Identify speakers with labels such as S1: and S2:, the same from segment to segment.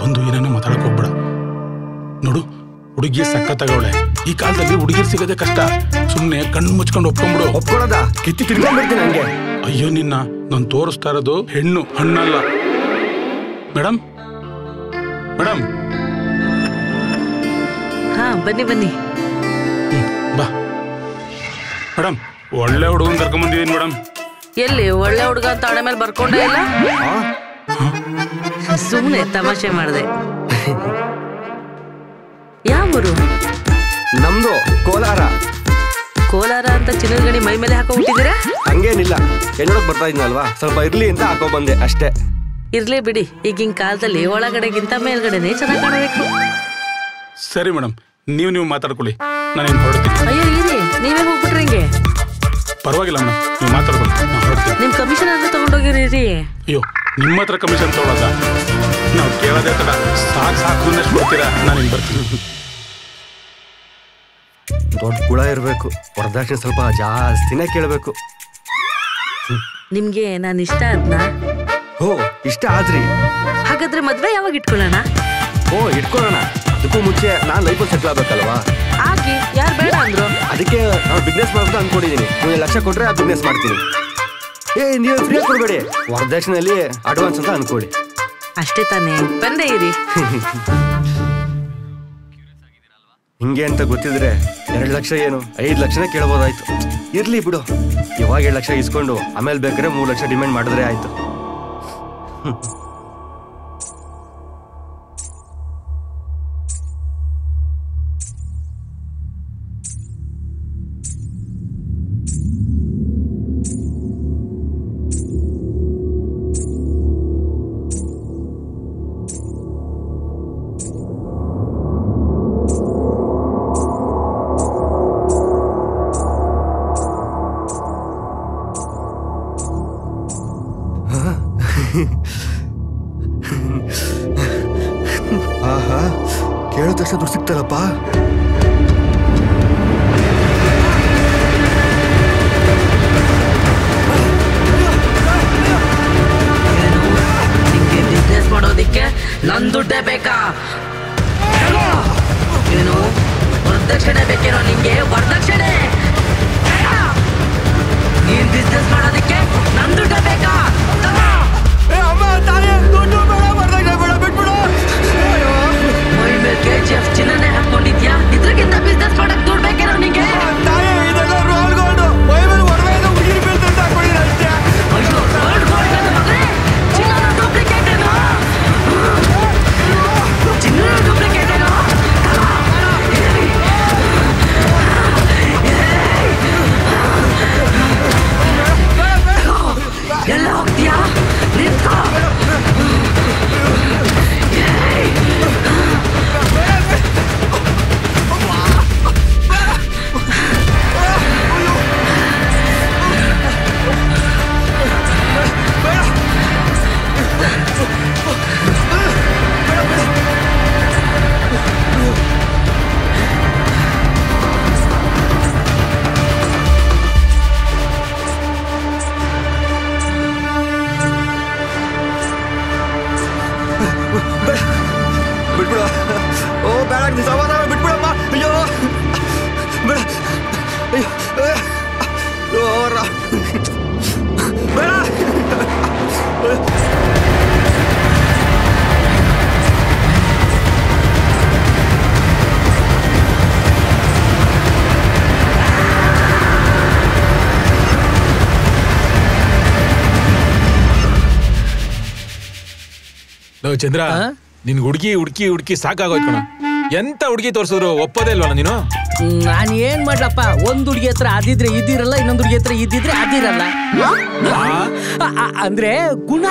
S1: ಬಂದು ಏನೇನೋ ಮಾತಾಡಕ್ ಹೋಗ್ಬೇಡ. ನೋಡು, ಹುಡುಗಿ ಸಕ್ಕತ್ತಾಗವಳೆ. ಈ ಕಾಲದಲ್ಲಿ ಹುಡುಗಿರ್ ಸಿಗೋದೇ ಕಷ್ಟ. ಸುಮ್ನೆ ಕಣ್ಣು ಮುಚ್ಕೊಂಡು ಒಪ್ಕೊಂಡ್ಬಿಡು.
S2: ಒಪ್ಕೊಳ್ಳೋದ? ಕಿತ್ತಿ ತಿರ್ಕೊಂಡ್ಬಿಡ್ತೀನಿ ಹಂಗೆ.
S1: ಅಯ್ಯೋ ನಿನ್ನ, ನಾನು ತೋರಿಸ್ತಾ ಇರೋದು ಹೆಣ್ಣು, ಹಣ್ಣಲ್ಲ. Madam madam.
S3: ಹಾ ಬನ್ನಿ ಬನ್ನಿ.
S1: ಬಾ ಮೇಡಮ್, ಒಳ್ಳೆ ಹುಡುಗನ್ ಕರ್ಕೊಂಡ್ ಬಂದಿದ್ದೀನಿ ಮೇಡಮ್.
S3: ಎಲ್ಲಿ ಒಳ್ಳೆ ಹುಡುಗ ಅಂತ ಹಣೆ ಮೇಲೆ ಬರ್ಕೊಂಡೇ ಇಲ್ಲ? ಸುಮ್ನೆ ತಮಾಷೆ ಮಾಡಿದೆ. ಯಾವ ಊರು?
S2: ನಮ್ದು ಕೋಲಾರ.
S3: ಕೋಲಾರ ಅಂತ ಚಿನ್ನದ ಗಣಿ ಮೈ ಮೇಲೆ ಹಾಕೋ ಹುಟ್ಟಿದ್ದೀರಾ?
S2: ಹಂಗೇನಿಲ್ಲ, ಹೆಣ್ಣೊಳಗ್ ಬರ್ತಾ ಇದ್ನಲ್ವಾ, ಸ್ವಲ್ಪ ಇರ್ಲಿ ಅಂತ ಹಾಕೋ ಬಂದೆ ಅಷ್ಟೇ.
S3: ಇರ್ಲಿ ಬಿಡಿ, ಈಗಿನ ಕಾಲದಲ್ಲಿ ಒಳಗಡೆಗಿಂತ ಮೇಲ್ಗಡೆನೆ ಚೆನ್ನಾಗಿ ಕಾಣಬೇಕು.
S1: ಸರಿ ಮೇಡಮ್, ನೀವು ಮಾತಾಡ್ಕೊಳ್ಳಿ, ನಾನೇನು ಹೊರಡ್ತೀನಿ.
S3: ಅಯ್ಯೋ ಇರಿ, ನೀವೇ ಹೋಗ್ಬಿಟ್ರಿ ಹಿಂಗೆ?
S1: ಪರವಾಗಿಲ್ಲ ಮೇಡಮ್, ನೀವು ಮಾತಾಡ್ಕೊಳ್ಳಿ, ನಾನು ಹೊರಡ್ತೀನಿ.
S3: ನಿಮ್ ಕಮಿಷನ್ ಆದ್ರೂ ತಗೊಂಡೋಗಿರಿ.
S1: ಅಯ್ಯೋ, ನಿಮ್ಮ ಹತ್ರ ಕಮಿಷನ್ ತಗೊಳ್ಳೋದ? ನಾವು ಕೇಳೋದೇ ತಡ. ಸಾಕು ಅನ್ನಷ್ಟು ಕೊಡ್ತೀರಾ, ನಾನು ಹಿಂಗೆ ಬರ್ತೀನಿ.
S2: ದೊಡ್ಡ ಗುಳ ಇರ್ಬೇಕು, ವರದಕ್ಷಿಣೆ ಸ್ವಲ್ಪ ಜಾಸ್ತಿನೇ ಕೇಳಬೇಕು.
S3: ನಿಮ್ಗೆ ನಾನು ಇಷ್ಟ ಆದ್ನಾ?
S2: ಓ, ಇಷ್ಟ ಆದ್ರಿ?
S3: ಹಾಗಾದ್ರೆ ಮದ್ವೆ ಯಾವಾಗ ಇಟ್ಕೊಳ್ಳೋಣ?
S2: ಓ, ಇಟ್ಕೊಳ್ಳೋಣ. ಅದಕ್ಕೂ ಮುಂಚೆ ನಾನ್ ಲೈಫ್ ಸೆಟ್ಲ್ ಆಗ್ಬೇಕಲ್ವಾ?
S3: ಆಗಿ ಯಾರು ಬೇಡ ಅಂದ್ರು?
S2: ಅದಕ್ಕೆ ನಾನು ಬಿಸ್ನೆಸ್ ಮಾಡೋದು ಅನ್ಕೊಂಡಿದೀನಿ. ನೀವು 1 ಲಕ್ಷ ಕೊಟ್ರೆ ಆ ಬಿಸ್ನೆಸ್ ಮಾಡ್ತೀನಿ. ನೀವು ಫ್ರೀ ಕೊಡ್ಬೇಡಿ, ವರದಕ್ಷಿಣೆಯಲ್ಲಿ ಅಡ್ವಾನ್ಸ್ ಅಂತ ಅನ್ಕೊಳ್ಳಿ.
S3: ಅಷ್ಟೇ ತಾನೇ, ಬಂದೇ ಇರಿ.
S2: ಹಿಂಗೆ ಅಂತ ಗೊತ್ತಿದ್ರೆ 2 ಲಕ್ಷ ಏನು 5 ಲಕ್ಷನೇ ಕೇಳ್ಬೋದಾಯ್ತು. ಇರ್ಲಿ ಬಿಡು, ಇವಾಗ 2 ಲಕ್ಷ ಇಸ್ಕೊಂಡು ಆಮೇಲೆ ಬೇಕಾದ್ರೆ 3 ಲಕ್ಷ ಡಿಮ್ಯಾಂಡ್ ಮಾಡಿದ್ರೆ ಆಯ್ತು. ಆಹಾ, ಕೇಳೋ ತಕ್ಷಣ ದುಡ್ಡು ಸಿಗ್ತಲ್ಲಪ್ಪ.
S3: ನಿಂಗೆ ಬಿಸ್ನೆಸ್ ಮಾಡೋದಿಕ್ಕೆ ನನ್ ದುಡ್ಡೇ ಬೇಕಾ? ಏನು ವರದಕ್ಷಿಣೆ ಬೇಕೇನೋ ನಿಂಗೆ? ವರದಕ್ಷಿಣೆ? ನೀನ್ ಬಿಸ್ನೆಸ್ ಮಾಡೋದಿಕ್ಕೆ ನನ್ ದುಡ್ಡೇ ಬೇಕಾ? ಮೈ ಮೇಲೆ KGF ಚಿನ್ನನೆ ಹಾಕೊಂಡಿದ್ಯಾ? ಇದ್ರಕ್ಕಿಂತ ಬಿಸ್ನೆಸ್ ಮಾಡಕ್ ದುಡ್ಡು ಬೇಕೇನೋ ನಿಂಗೆ? ಎಲ್ಲ ಹೋಗ್ತೀಯಾ? ನಿಂತ್ಕೋ.
S2: ಬಿಟ್ಬಿಡ. ಓ ಬೇಡ, ಸಮಾಧಾನ ಬಿಟ್ಬಿಡಮ್ಮ. ಅಯ್ಯೋ ಬೇಡ. ಅಯ್ಯೋ ಬೇಡ.
S4: ಚಂದ್ರ, ನಿನ್ ಹುಡುಕಿ ಸಾಕಾಗೋಯ್ತು ಕಣ. ಎಂತ ಹುಡುಗಿ ತೋರ್ಸಿದ್ರು ಒಪ್ಪೋದೇ ಇಲ್ವಲ್ಲ ನೀನು?
S5: ನಾನು ಏನ್ ಮಾಡ್ಲಪ್ಪ, ಒಂದ್ ಹುಡುಗಿ ಹತ್ರ ಅದಿದ್ರೆ ಇದಿರಲ್ಲ, ಇನ್ನೊಂದ್ ಹುಡುಗಿ ಹತ್ರ ಇದ್ದಿದ್ರೆ ಅದಿರಲ್ಲ. ಅಂದ್ರೆ ಗುಣ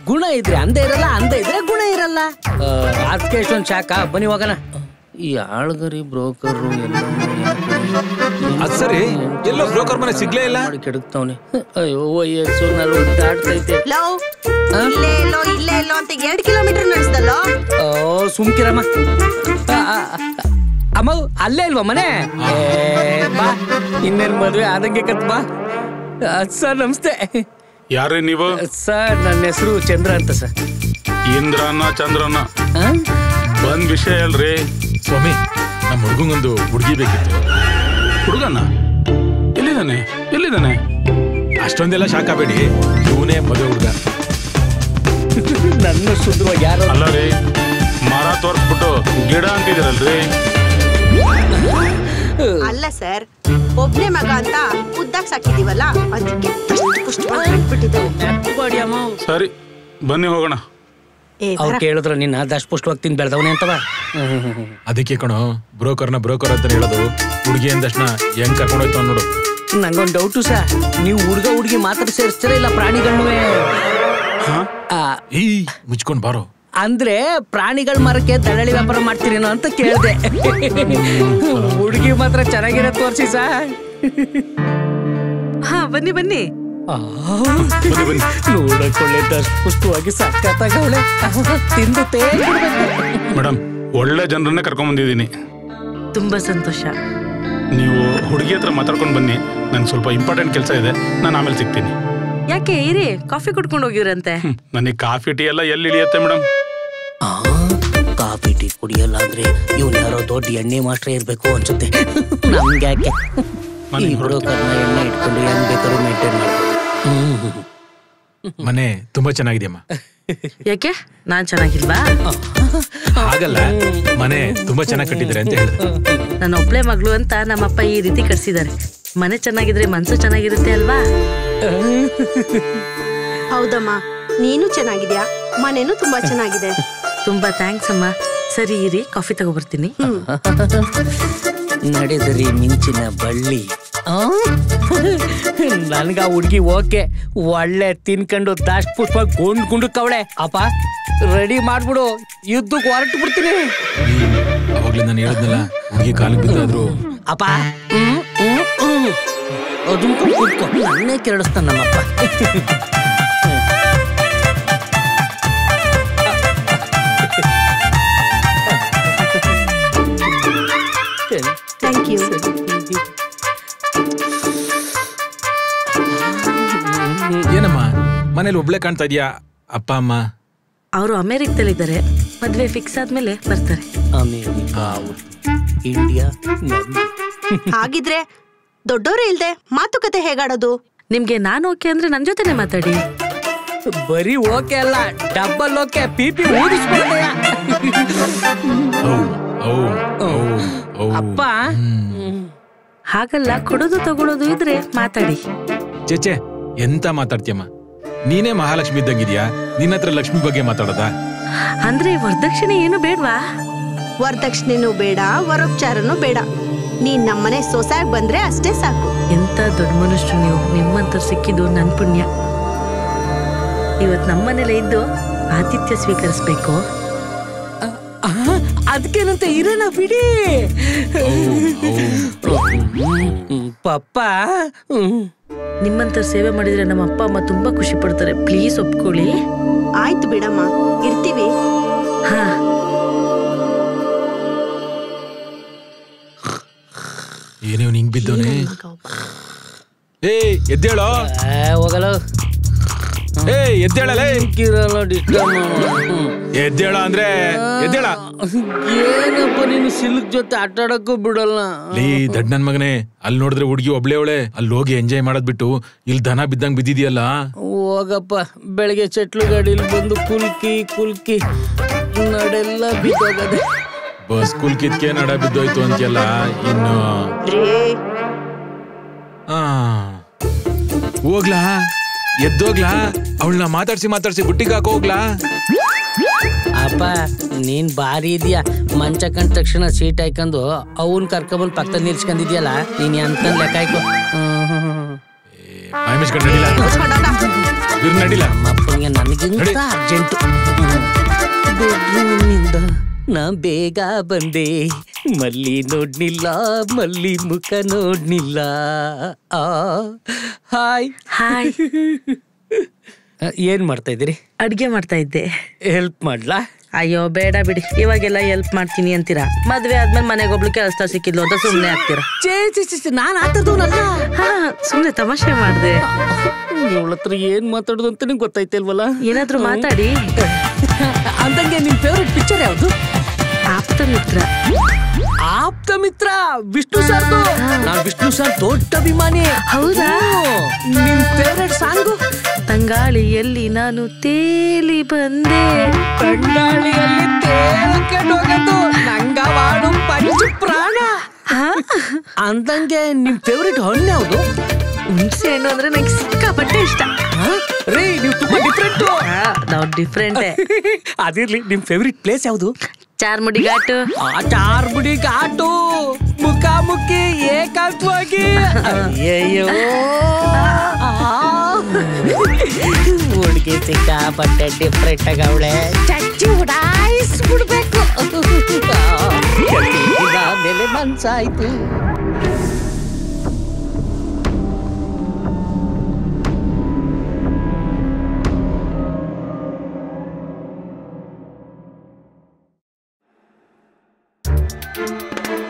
S5: ಗುಣ ಇದ್ರೆ ಅಂದೇ ಇರಲ್ಲ, ಅಂದೇ ಇದ್ರೆ ಗುಣ ಇರಲ್ಲ. ಅದಕ್ಕೆ ಎಷ್ಟೊಂದು ಶಾಖ. ಬನ್ನಿ ಹೋಗೋಣ. ಈ ಆಳ್ಗರಿ ಬ್ರೋಕರ್
S4: ಅದ್ ಸರಿ, ಎಲ್ಲೋ ಬ್ರೋಕರ್ ಮನೆ ಸಿಗ್ಲೇ ಇಲ್ಲ.
S5: ಕೆಡಕ್ತವ್ನೆ. ಅಯ್ಯೋ ವಯಸ್ಸು 40 ದಾಟ್ತೈತೆ.
S6: ಇಲ್ಲೇ ಎಲ್ಲೋ ಅಂತ 2 ಕಿಲೋಮೀಟರ್ ನಡೆಸ್ದಲ್ಲ.
S5: ಸುಮ್ಕಿರಮ್ಮ. ಅಮ್ಮ ಅಲ್ಲೇ ಇಲ್ವಾ ಮನೆ? ಬಾ, ಇನ್ನೇನ್ ಮದ್ವೆ ಆದಂಗೆ ಕತ್ ಬಾ. ಸರ್ ನಮಸ್ತೆ.
S1: ಯಾರೇ ನೀವು?
S5: ಸರ್ ನನ್ನ ಹೆಸರು ಚಂದ್ರ ಅಂತ ಸರ್.
S1: ಇಂದ್ರನ ಚಂದ್ರನ ಬಂದ್ ವಿಷಯ ಅಲ್ರಿ
S4: ಸ್ವಾಮಿ, ನಮ್ಮ ಹುಡುಗಂಗೊಂದು ಹುಡುಗಿ ಬೇಕಿತ್ತು.
S1: ಹುಡುಗನ ಎಲ್ಲಿದ್ದಾನೆ?
S4: ಅಷ್ಟೊಂದೆಲ್ಲ ಶಾಕ್ ಆಗಬೇಡಿ, ಇವನೇ ಮದುವೆ ಹುಡುಗ.
S5: ನನ್ನ ಸುಂದರವಾಗಿ ಯಾರು
S1: ಅಲ್ಲ ರೀ, ಮರ ತೋರ್ಸ್ಬಿಟ್ಟು ಗಿಡ ಅಂತಿದಿರಲ್ರಿ.
S6: ಅಲ್ಲ ಸರ್, ಒಬ್ನೇ ಮಗ ಅಂತ ಉದ್ದಾಗ್ ಸಾಕಿದೀವಲ್ಲ, ಅದಕ್ಕೆ ಬಿಟ್ಟಿದ್ದೇವೆ.
S1: ಸರಿ ಬನ್ನಿ ಹೋಗೋಣ.
S5: ಅವ್ರು ಕೇಳಿದ್ರು ನಿನ್ನ ದಷ್ಟಪುಷ್ಟವಾಗಿ ತಿಂದು ಬೆಳೆದವನೇ ಅಂತವ.
S4: ಅದಕ್ಕೆ ಕಣೋ ಬ್ರೋಕರ್ ಅಂತ ಹೇಳೋದು. ಹುಡುಗಿ ಅಂದಕ್ಷಣ ಹೆಂಗ್ ಕರ್ಕೊಂಡೋಯ್ತು ನೋಡು.
S5: ನಂಗೊಂದು ಡೌಟು ಸರ್, ನೀವು ಹುಡುಗಿ ಮಾತ್ರ ಸೇರಿಸ್ತೀರಾ ಇಲ್ಲ ಪ್ರಾಣಿಗಳನ್ನೂ?
S4: ಈ ಮುಚ್ಕೊಂಡ್ ಬಾರೋ.
S5: ಅಂದ್ರೆ ಪ್ರಾಣಿಗಳ ಮರಕ್ಕೆ ದಳ್ಳಾಳಿ ವ್ಯಾಪಾರ ಮಾಡ್ತೀರೇನೋ ಅಂತ ಕೇಳಿದೆ. ಹುಡುಗಿ ಮಾತ್ರ ಚೆನ್ನಾಗಿರೋ ತೋರಿಸಿ ಸರ್.
S6: ಹಾ ಬನ್ನಿ ಬನ್ನಿ.
S5: ನೋಡಕೊಳ್ಳೆ ದಷ್ಟಪುಷ್ಟವಾಗಿ ಸಕ್ಕತ್ತಾಗವಳೆ. ತಿಂದು
S1: ಮೇಡಮ್, ಒಳ್ಳೆ ಜನರನ್ನೇ ಕರ್ಕೊಂಡ್ ಬಂದಿದ್ದೀನಿ.
S6: ತುಂಬಾ ಸಂತೋಷ.
S1: ನೀವು ಹುಡುಗಿ ಹತ್ರ ಮಾತಾಡ್ಕೊಂಡು ಬನ್ನಿ, ನನ್ಗೆ ಸ್ವಲ್ಪ ಇಂಪಾರ್ಟೆಂಟ್ ಕೆಲಸ ಇದೆ, ನಾನು ಆಮೇಲೆ ಸಿಗ್ತೀನಿ.
S6: ಯಾಕೆ ಇರಿ, ಕಾಫಿ ಕುಡ್ಕೊಂಡು ಹೋಗಿವ್ರಂತೆ.
S1: ನನಗೆ ಕಾಫಿ ಟೀ ಎಲ್ಲ ಎಲ್ಲಿ ಇಳಿಯುತ್ತೆ ಮೇಡಮ್?
S5: ಕಾಫಿ ಟೀ ಕುಡಿಯಲ್ಲ ಅಂದ್ರೆ ಇವ್ನು ಯಾರೋ ದೊಡ್ಡ ಎಣ್ಣೆ ಮಾಸ್ಟರ್ ಇರ್ಬೇಕು ಅನ್ಸುತ್ತೆ. ನಮ್ಗೆ ಯಾಕೆ ಬ್ರೋಕರ್ನ ಎಣ್ಣೆ ಇಟ್ಕೊಂಡು ಹೆಂಗ್ ಬೇಕಾದ್ರೂ ಮೇಂಟೈನ್ ಮಾಡ್ಬೋದು.
S4: ಮನೆ ತುಂಬಾ ಚೆನ್ನಾಗಿದೆಯಮ್ಮ.
S6: ಯಾಕೆ ನಾನ್ ಚೆನ್ನಾಗಿಲ್ವಾ?
S4: ಹಾಗಲ್ಲ, ಮನೆ ತುಂಬಾ ಚೆನ್ನಾಗಿ ಕಟ್ಟಿದ್ದಾರೆ ಅಂತ ಹೇಳಿದ್ರು.
S6: ನನ್ನ ಒಬ್ಳೆ ಮಗಳು ಅಂತ ನಮ್ಮಪ್ಪ ಈ ರೀತಿ ಕಟ್ಸಿದ್ದಾರೆ. ಮನೆ ಚೆನ್ನಾಗಿದ್ರೆ ಮನ್ಸು ಚೆನ್ನಾಗಿರುತ್ತೆ ಅಲ್ವಾ?
S7: ಹೌದಮ್ಮ, ನೀನು ಚೆನ್ನಾಗಿದ್ಯಾ, ಮನೇನು ತುಂಬಾ ಚೆನ್ನಾಗಿದೆ.
S6: ತುಂಬಾ ಥ್ಯಾಂಕ್ಸ್ ಅಮ್ಮ. ಸರಿ ಇರಿ, ಕಾಫಿ ತಗೋಬರ್ತೀನಿ.
S5: ನಡೆದ್ರಿ ಮಿಂಚಿನ ಬಳ್ಳಿ. ನನ್ಗ ಹುಡ್ಗಿ ಓಕೆ, ಒಳ್ಳೆ ತಿನ್ಕೊಂಡು ದಾಸ್ಟ್ ಪುಷ್ಪಾಗಿ ಗುಂಡ್ಕವಳೆ. ಅಪ್ಪ ರೆಡಿ ಮಾಡ್ಬಿಡು, ಯುದ್ಧಕ್ಕೆ ಹೊರಟು ಬಿಡ್ತೀನಿ.
S4: ಅವಾಗ್ಲೇ ನಾನು ಹೇಳಿದ್ನಲ್ಲ, ಹುಡುಗಿ ಕಾಲಿಗೆ ಬಿದ್ದಾದ್ರು.
S5: ಅಪ್ಪ ಅದು ಕೂತ್ಕೊ, ನನ್ನೇ ಕೆರಡಿಸ್ತಾನ ನಮ್ಮಪ್ಪ.
S7: Thank you.
S4: ಏನಮ್ಮ ಮನೇಲಿ ಒಬ್ಳೆ ಕಾಣ್ತಾ ಇದೀಯಾ? ಅಪ್ಪ ಅಮ್ಮ
S6: ಅವರು ಅಮೆರಿಕದಲ್ಲಿದ್ದಾರೆ. ಮದ್ವೆ ಫಿಕ್ಸ್ ಆದ್ಮೇಲೆ ಬರ್ತಾರೆ.
S5: America, India.
S7: ಹಾಗಿದ್ರೆ ದೊಡ್ಡೋರೇ ಇಲ್ದೆ ಮಾತುಕತೆ ಹೇಗಾಡೋದು?
S6: ನಿಮ್ಗೆ ನಾನು ಓಕೆ ಅಂದ್ರೆ ನನ್ ಜೊತೆನೆ ಮಾತಾಡಿ.
S5: ಬರೀ ಓಕೆ ಅಲ್ಲ, ಡಬ್ಬಲ್ ಓಕೆ. ಪಿಪಿ ಊದಿಸ್ಬಿಡೋಣ. ಅಪ್ಪ
S6: ಹಾಗಲ್ಲ, ಕೊಡೋದು ತಗೊಳ್ಳೋದು ಇದ್ರೆ ಮಾತಾಡಿ.
S4: ಚೇಚೆ, ಎಂತ ಮಾತಾಡ್ತೀಯಮ್ಮ? ನೀನೇ ಮಹಾಲಕ್ಷ್ಮಿ ಇದ್ದಂಗಿದ್ಯಾ, ನಿನ್ನ ಹತ್ರ ಲಕ್ಷ್ಮಿ ಬಗ್ಗೆ ಮಾತಾಡೋದಾ?
S6: ಅಂದ್ರೆ ವರದಕ್ಷಿಣೆ ಏನು ಬೇಡ್ವಾ?
S7: ವರದಕ್ಷಿಣೆನೂ ಬೇಡ, ವರೋಪಚಾರನೂ ಬೇಡ. ನೀನ್ ನಮ್ಮನೆ ಸೊಸೆಯಾಗಿ ಬಂದ್ರೆ ಅಷ್ಟೇ ಸಾಕು.
S6: ಎಂತ ದೊಡ್ಡ ಮನುಷ್ಯರು ನೀವು. ನಿಮ್ಮಂತ ಸಿಕ್ಕಿದ್ದು ನನ್ ಪುಣ್ಯ. ಇವತ್ ನಮ್ಮನೇಲೆ ಇದ್ದು ಆತಿಥ್ಯ ಸ್ವೀಕರಿಸ್ಬೇಕು.
S5: ಅದಕ್ಕೇನಂತ ಇರೋಣ ಬಿಡಿ. ಪಪ್ಪ
S6: ನಿಮ್ಮಂತ ಸೇವೆ ಮಾಡಿದ್ರೆ ನಮ್ಮ ಅಪ್ಪ ಅಮ್ಮ ತುಂಬಾ ಖುಷಿ ಪಡ್ತಾರೆ. ಪ್ಲೀಸ್ ಒಪ್ಕೊಳ್ಳಿ.
S7: ಆಯ್ತು ಬಿಡಮ್ಮ, ಇರ್ತೀವಿ.
S6: ಹಾ,
S4: ಏನೇ ಹಿಂಗ್ ಬಿದ್ದವನೇ? ಏ ಎದ್ದೇಳೋ,
S5: ಹೋಗಲ್ಲ.
S4: ಏ ಎದ್ದೇಳಲೇ. ಎದ್ದೇಳ ಅಂದ್ರೆ ಎದ್ದೇಳ.
S5: ಏನಪ್ಪ ನೀನು ಸಿಲ್ಕ್ ಜೊತೆ ಆಟಾಡಕ್ಕೂ ಬಿಡಲ್ಲ.
S4: ಲೇ ದಡ್ ನನ್ ಮಗನೇ, ಅಲ್ಲಿ ನೋಡಿದ್ರೆ ಹುಡುಗಿ ಒಬ್ಳೆ ಅವಳೆ. ಅಲ್ಲಿ ಹೋಗಿ ಎಂಜಾಯ್ ಮಾಡೋದ್ ಬಿಟ್ಟು ಇಲ್ಲಿ ದನ ಬಿದ್ದಂಗ್ ಬಿದ್ದಿದ್ಯಲ್ಲ.
S5: ಹೋಗಪ್ಪ, ಬೆಳಗ್ಗೆ ಚೆಟ್ಲು ಗಾಡಿಲಿ ಬಂದು ಕುಲ್ಕಿ ನಡೆಲ್ಲ ಬಿದ್ದೋಗದೆ.
S4: ಬಸ್ ಕುಲ್ಕಿದ್ಕೆ ನಡ ಬಿದ್ದೋಯ್ತು ಅಂತೆಲ್ಲ. ಇನ್ನು ಹೋಗ್ಲಾ, ಎದ್ದೋಗ್ಲಾ, ಅವಳನ್ನ ಮಾತಾಡ್ಸಿ ಬುಟ್ಟಿಗೆ ಹಾಕೋಗ್ಲಾ?
S5: ಅಪ್ಪ ನೀನ್ ಬಾರಿ ಇದೀಯಾ. ಮಂಚ ಕಂಡ ತಕ್ಷಣ ಸೀಟ್ ಹಾಕೊಂಡು ಅವನ್ ಕರ್ಕೊಂಡ್ ಪಕ್ಕದಲ್ಲಿ ನಿಲ್ಸ್ಕೊಂಡಿದ್ಯಲ್ಲ, ನೀನ್ ಎಂತ ಲೆಕ್ಕ ಹಾಕೋ.
S4: ನಡಿಲ್ಲ
S5: ನಮ್ಮಪ್ಪನಿಗೆ ನನಗಿಂತ ಅರ್ಜೆಂಟು. ಬೆಡ್ರೂಮ್ನಿಂದ ನಾ ಬೇಗ ಬಂದೆ, ಮಲ್ಲಿ ನೋಡ್ನಿಲ್ಲ, ಮಲ್ಲಿ ಮುಖ ನೋಡ್ನಿಲ್ಲ. Hi
S6: hi.
S5: ಏನ್ ಮಾಡ್ತಾ ಇದ್ದೀರಿ?
S6: ಅಡ್ಗೆ ಮಾಡ್ತಾ ಇದ್ದೆ.
S5: ಹೆಲ್ಪ್ ಮಾಡ್ಲಾ?
S6: ಅಯ್ಯೋ ಬೇಡ ಬಿಡಿ, ಇವಾಗೆಲ್ಲ ಹೆಲ್ಪ್ ಮಾಡ್ತೀನಿ ಅಂತೀರಾ, ಮದ್ವೆ ಆದ್ಮೇಲೆ ಮನೆಗೆ ಒಬ್ಳು ಕೆಲಸ ಸಿಕ್ಕಿದ್ಲು ಅಂತ ಸುಮ್ನೆ ಆಗ್ತೀರಾ.
S5: ನಾನ್ ಆತದವನಲ್ಲ.
S6: ಸುಮ್ನೆ ತಮಾಷೆ ಮಾಡ್ದೆ.
S5: ಇವಳ ಹತ್ರ ಏನ್ ಮಾತಾಡೋದು ಅಂತ ನಿಂಗೆ ಗೊತ್ತಾಯ್ತಲ್ವಲ್ಲ.
S6: ಏನಾದ್ರೂ ಮಾತಾಡಿ.
S5: ಅಂದಂಗೆ ನಿಮ್ ಫೇವ್ರೆಟ್ ಪಿಕ್ಚರ್ ಯಾವ್ದು?
S6: ಆಪ್ತ ಮಿತ್ರ.
S5: ಆಪ್ತ ಮಿತ್ರ ವಿಷ್ಣು ಸರ್. ನಾನ್ ವಿಷ್ಣು ಸರ್ ದೊಡ್ಡ ಅಭಿಮಾನಿ.
S6: ಹೌದಾ?
S5: ನಿಮ್ ಫೇವ್ರೆಟ್ ಸಾಂಗು?
S6: ತಂಗಾಳಿಯಲ್ಲಿ ನಾನು ತೇಲಿ ಬಂದೆ,
S5: ತಂಗಾಳಿಯಲ್ಲಿ ತೇಲ್ಕೊಂಡು ಹೋಗೋದು ನಂಗವಾಡು ಪಂಚ ಪ್ರಾಣ. ಅಂದಂಗೆ ನಿಮ್ ಫೇವ್ರೆಟ್ ಹಣ್ಣು ಯಾವ್ದು?
S6: ಹುಣಸೆ ಹಣ್ಣು ಅಂದ್ರೆ ನಂಗೆ ಸಿಕ್ಕಾಪಟ್ಟೆ ಇಷ್ಟ.
S5: ರೀ ನೀವು ತುಂಬಾ ಡಿಫ್ರೆಂಟ್.
S6: ನಾವು ಡಿಫ್ರೆಂಟೇ.
S5: ಅದಿರ್ಲಿ, ನಿಮ್ ಫೇವ್ರೆಟ್ ಪ್ಲೇಸ್ ಯಾವ್ದು?
S6: ಚಾರ್ಮುಡಿ ಘಾಟು.
S5: ಚಾರ್ಮುಡಿ ಘಾಟು ಮುಖಾಮುಖಿ ಏಕಾಂತವಾಗಿ. ಅಯ್ಯಯ್ಯೋ ಹುಡುಗಿ ಸಿಕ್ಕಾಪಟ್ಟೆ ಡಿಫ್ರೆಂಟ್ ಆಗವಳೆ. ಚಚ್ಚಿ ಉಡಾಯಿಸ್ಬಿಡ್ಬೇಕು. ಮೇಲೆ ಮನ್ಸಾಯ್ತು.